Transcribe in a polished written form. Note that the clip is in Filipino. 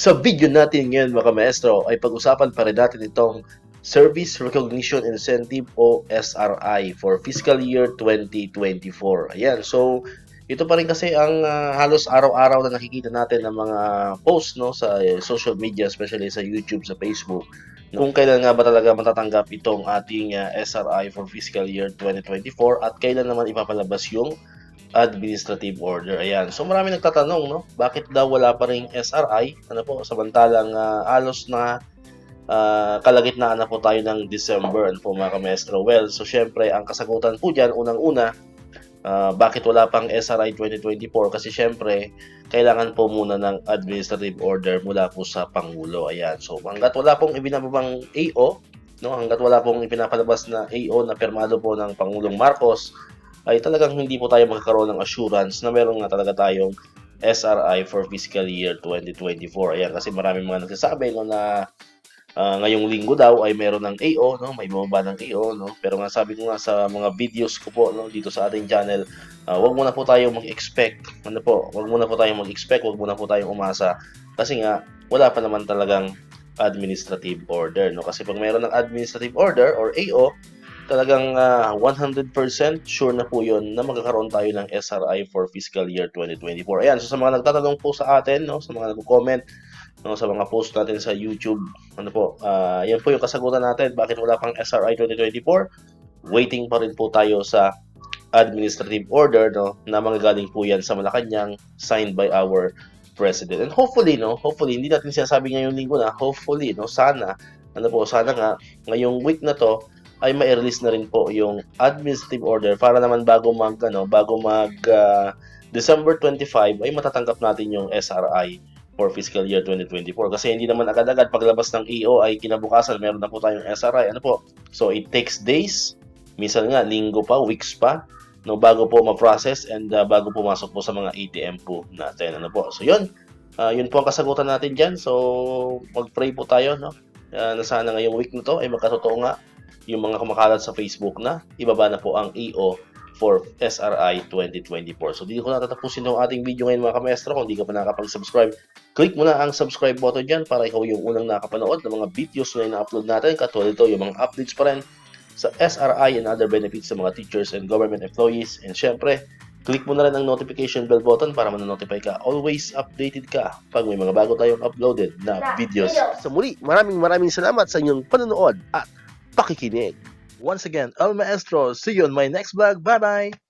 Sa video natin ngayon mga maestro ay pag-usapan pa rin natin itong Service Recognition Incentive o SRI for fiscal year 2024. Ayan, so ito pa rin kasi ang halos araw-araw na nakikita natin ng mga posts no sa social media, especially sa YouTube, sa Facebook. Kung kailan nga ba talaga matatanggap itong ating SRI for fiscal year 2024 at kailan naman ipapalabas yung administrative order. Ayan. So marami nagtatanong, no? Bakit daw wala pa ring SRI? Ano po, samantalang halos na kalagitnaan na po tayo ng December, ano po mga kamestro? Well, so syempre, ang kasagutan po dyan, unang-una, bakit wala pang SRI 2024? Kasi syempre, kailangan po muna ng administrative order mula po sa Pangulo. Ayan. So hanggat wala pong ibinababang AO, no? Hanggat wala pong ipinapalabas na AO na pirmado po ng Pangulong Marcos, ay talagang hindi po tayo magkakaroon ng assurance na meron nga talaga tayong SRI for fiscal year 2024. Ayan, kasi maraming mga nagsasabi no, na ngayong linggo daw ay meron ng AO, no? May bumaba ng AO, no? Pero nga sabi ko nga sa mga videos ko po no, dito sa ating channel, wag muna po tayong mag-expect. Ano po? Wag muna po tayong mag-expect, wag muna po tayong umasa kasi nga wala pa naman talagang administrative order, no? Kasi pag meron ng administrative order or AO, talagang 100% sure na po yun na magkakaroon tayo ng SRI for fiscal year 2024. Ayan, so sa mga nagtatanong po sa atin, no, sa mga nag-comment, no, sa mga post natin sa YouTube, ano po, yan po yung kasagutan natin. Bakit wala pang SRI 2024? Waiting pa rin po tayo sa administrative order, no, na manggagaling po yan sa Malacanang, signed by our President. And hopefully, no, hopefully, hindi natin sinasabi ngayong linggo na, hopefully, no, sana, ano po, sana nga, ngayong week na to, ay ma-release na rin po yung administrative order para naman bago mag December 25 ay matatanggap natin yung SRI for fiscal year 2024 kasi hindi naman agad-agad paglabas ng EO ay kinabukasan meron na po tayong SRI, ano po, so it takes days, minsan nga linggo pa, weeks pa, no, bago po ma-process and bago pumasok po sa mga ATM po natin, ano po. So yun po ang kasagutan natin dyan. So mag-pray po tayo, no, na sana ngayong week na to ay magkatotoo nga yung mga kumakalat sa Facebook na ibaba na po ang EO for SRI 2024. So dito ko natatapusin yung ating video ngayon mga kamestro. Kung di ka pa nakapag-subscribe, click mo na ang subscribe button dyan para ikaw yung unang nakapanood ng mga videos na ina-upload natin. Katulad ito, yung mga updates pa rin sa SRI and other benefits sa mga teachers and government employees. And syempre, click mo na rin ang notification bell button para ma-notify ka. Always updated ka pag may mga bago tayong uploaded na videos. Sa muli, maraming salamat sa inyong panonood at pakikinig. Once again, El Maestro. See you on my next vlog. Bye-bye!